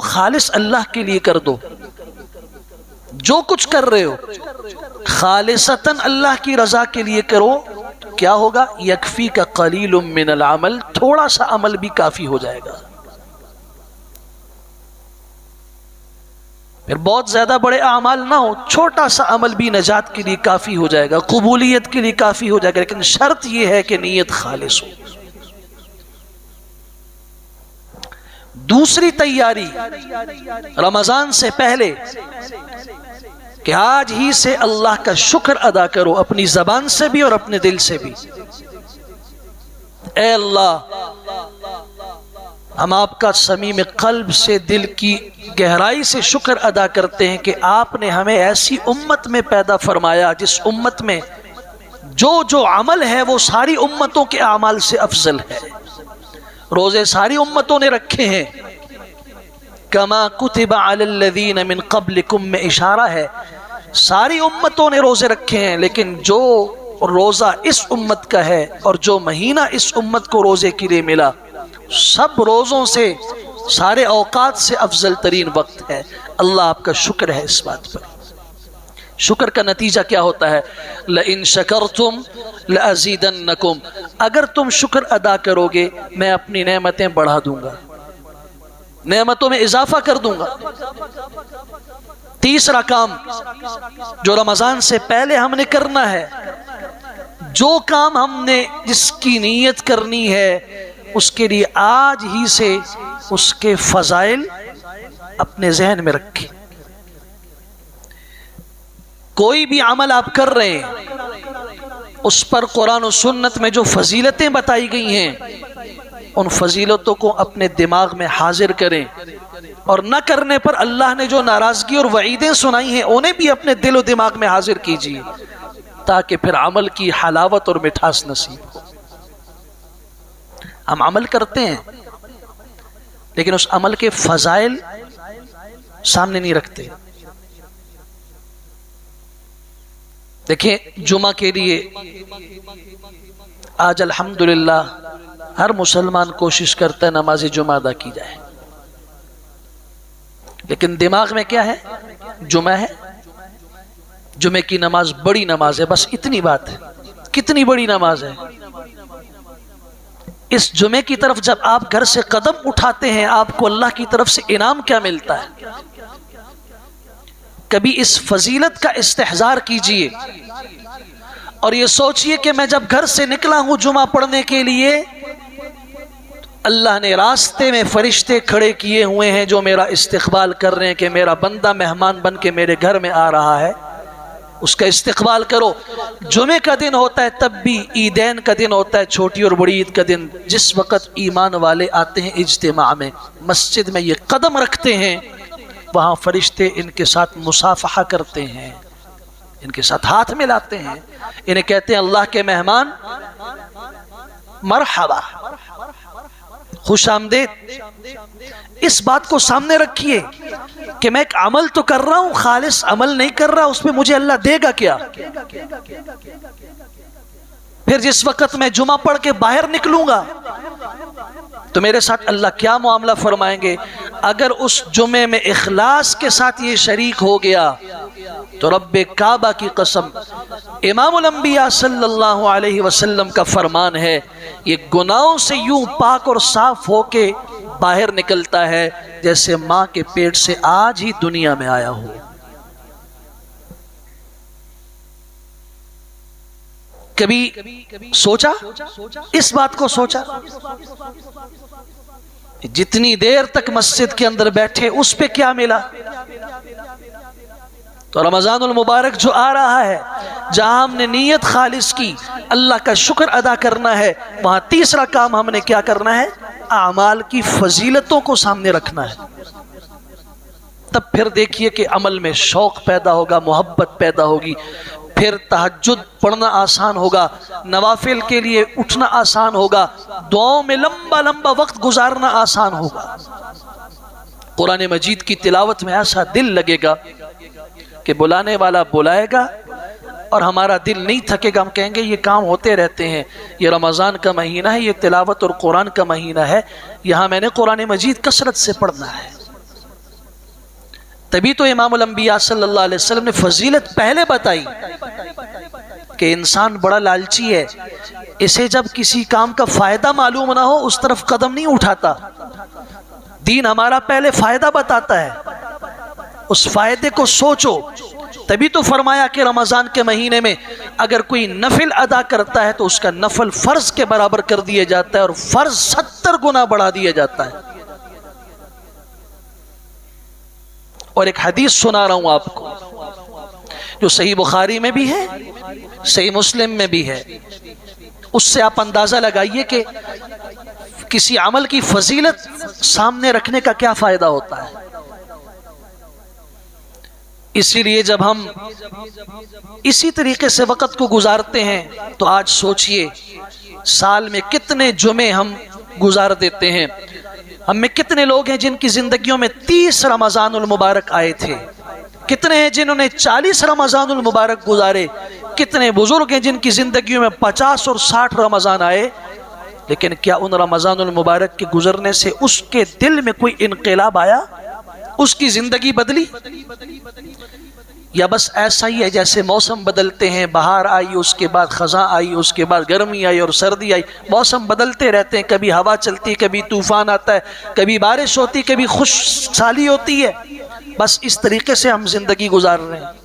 خالص اللہ کے لیے کر دو، جو کچھ کر رہے ہو خالصتاً اللہ کی رضا کے لیے کرو، کیا ہوگا؟ یکفی کا قلیل من العمل، تھوڑا سا عمل بھی کافی ہو جائے گا۔ پھر بہت زیادہ بڑے اعمال نہ ہو، چھوٹا سا عمل بھی نجات کے لیے کافی ہو جائے گا، قبولیت کے لیے کافی ہو جائے گا، لیکن شرط یہ ہے کہ نیت خالص ہو۔ دوسری تیاری رمضان سے پہلے کہ آج ہی سے اللہ کا شکر ادا کرو، اپنی زبان سے بھی اور اپنے دل سے بھی۔ اے اللہ، ہم آپ کا صمیم قلب سے، دل کی گہرائی سے شکر ادا کرتے ہیں کہ آپ نے ہمیں ایسی امت میں پیدا فرمایا جس امت میں جو عمل ہے وہ ساری امتوں کے اعمال سے افضل ہے۔ روزے ساری امتوں نے رکھے ہیں، کما کتب علی الذین من قبلکم میں اشارہ ہے، ساری امتوں نے روزے رکھے ہیں، لیکن جو روزہ اس امت کا ہے اور جو مہینہ اس امت کو روزے کے لیے ملا، سب روزوں سے، سارے اوقات سے افضل ترین وقت ہے۔ اللہ آپ کا شکر ہے اس بات پر۔ شکر کا نتیجہ کیا ہوتا ہے؟ لئن شکرتم لازیدنکم، اگر تم شکر ادا کرو گے میں اپنی نعمتیں بڑھا دوں گا، نعمتوں میں اضافہ کر دوں گا۔ تیسرا کام جو رمضان سے پہلے ہم نے کرنا ہے، جو کام ہم نے جس کی نیت کرنی ہے اس کے لیے آج ہی سے اس کے فضائل اپنے ذہن میں رکھیں۔ کوئی بھی عمل آپ کر رہے ہیں اس پر قرآن و سنت میں جو فضیلتیں بتائی گئی ہیں ان فضیلتوں کو اپنے دماغ میں حاضر کریں، اور نہ کرنے پر اللہ نے جو ناراضگی اور وعیدیں سنائی ہیں انہیں بھی اپنے دل و دماغ میں حاضر کیجیے، تاکہ پھر عمل کی حلاوت اور مٹھاس نصیب ہو۔ ہم عمل کرتے ہیں لیکن اس عمل کے فضائل سامنے نہیں رکھتے۔ دیکھیں، جمعہ کے لیے آج الحمدللہ ہر مسلمان کوشش کرتا ہے نماز جمعہ ادا کی جائے، لیکن دماغ میں کیا ہے؟ جمعہ ہے، جمعہ کی نماز بڑی نماز ہے، بس اتنی بات ہے۔ کتنی بڑی نماز ہے! اس جمعے کی طرف جب آپ گھر سے قدم اٹھاتے ہیں آپ کو اللہ کی طرف سے انعام کیا ملتا ہے؟ کبھی اس فضیلت کا استحضار کیجئے اور یہ سوچئے کہ میں جب گھر سے نکلا ہوں جمعہ پڑھنے کے لیے، اللہ نے راستے میں فرشتے کھڑے کیے ہوئے ہیں جو میرا استقبال کر رہے ہیں کہ میرا بندہ مہمان بن کے میرے گھر میں آ رہا ہے، اس کا استقبال کرو۔ جمعے کا دن ہوتا ہے تب بھی، عیدین کا دن ہوتا ہے، چھوٹی اور بڑی عید کا دن، جس وقت ایمان والے آتے ہیں اجتماع میں، مسجد میں یہ قدم رکھتے ہیں، وہاں فرشتے ان کے ساتھ مصافحہ کرتے ہیں، ان کے ساتھ ہاتھ ملاتے ہیں، انہیں کہتے ہیں اللہ کے مہمان مرحبا، خوش آمدید۔ اس بات کو سامنے رکھیے کہ میں ایک عمل تو کر رہا ہوں، خالص عمل نہیں کر رہا، اس پہ مجھے اللہ دے گا کیا؟ پھر جس وقت میں جمعہ پڑھ کے باہر نکلوں گا تو میرے ساتھ اللہ کیا معاملہ فرمائیں گے؟ اگر اس جمعے میں اخلاص کے ساتھ یہ شریک ہو گیا تو رب کعبہ کی قسم، امام الانبیاء صلی اللہ علیہ وسلم کا فرمان ہے، یہ گناہوں سے یوں پاک اور صاف ہو کے باہر نکلتا ہے جیسے ماں کے پیٹ سے آج ہی دنیا میں آیا ہو۔ کبھی سوچا اس بات کو؟ سوچا جتنی دیر تک مسجد کے اندر بیٹھے اس پہ کیا ملا؟ تو رمضان المبارک جو آ رہا ہے، جہاں ہم نے نیت خالص کی، اللہ کا شکر ادا کرنا ہے، وہاں تیسرا کام ہم نے کیا کرنا ہے؟ اعمال کی فضیلتوں کو سامنے رکھنا ہے۔ تب پھر دیکھیے کہ عمل میں شوق پیدا ہوگا، محبت پیدا ہوگی، پھر تہجد پڑھنا آسان ہوگا، نوافل کے لیے اٹھنا آسان ہوگا، دعاؤں میں لمبا لمبا وقت گزارنا آسان ہوگا، قرآن مجید کی تلاوت میں ایسا دل لگے گا کہ بلانے والا بلائے گا اور ہمارا دل نہیں تھکے گا، ہم کہیں گے یہ کام ہوتے رہتے ہیں، یہ رمضان کا مہینہ ہے، یہ تلاوت اور قرآن کا مہینہ ہے، یہاں میں نے قرآن مجید کثرت سے پڑھنا ہے۔ تبھی تو امام الانبیاء صلی اللہ علیہ وسلم نے فضیلت پہلے بتائی کہ انسان بڑا لالچی ہے، اسے جب کسی کام کا فائدہ معلوم نہ ہو اس طرف قدم نہیں اٹھاتا۔ دین ہمارا پہلے فائدہ بتاتا ہے، اس فائدے کو سوچو۔ تبھی تو فرمایا کہ رمضان کے مہینے میں اگر کوئی نفل ادا کرتا ہے تو اس کا نفل فرض کے برابر کر دیا جاتا ہے اور فرض 70 گنا بڑھا دیا جاتا ہے۔ اور ایک حدیث سنا رہا ہوں آپ کو جو صحیح بخاری میں بھی ہے، صحیح مسلم میں بھی ہے، اس سے آپ اندازہ لگائیے کہ کسی عمل کی فضیلت سامنے رکھنے کا کیا فائدہ ہوتا ہے۔ اسی لیے جب ہم اسی طریقے سے وقت کو گزارتے ہیں تو آج سوچئے سال میں کتنے جمعے ہم گزار دیتے ہیں۔ ہم میں کتنے لوگ ہیں جن کی زندگیوں میں 30 رمضان المبارک آئے تھے، کتنے ہیں جنہوں نے 40 رمضان المبارک گزارے، کتنے بزرگ ہیں جن کی زندگیوں میں 50 اور 60 رمضان آئے، لیکن کیا ان رمضان المبارک کے گزرنے سے اس کے دل میں کوئی انقلاب آیا؟ اس کی زندگی بدلی؟ یا بس ایسا ہی ہے جیسے موسم بدلتے ہیں، بہار آئی اس کے بعد خزاں آئی، اس کے بعد گرمی آئی اور سردی آئی، موسم بدلتے رہتے ہیں، کبھی ہوا چلتی ہے، کبھی طوفان آتا ہے، کبھی بارش ہوتی، کبھی خشک سالی ہوتی ہے، بس اس طریقے سے ہم زندگی گزار رہے ہیں۔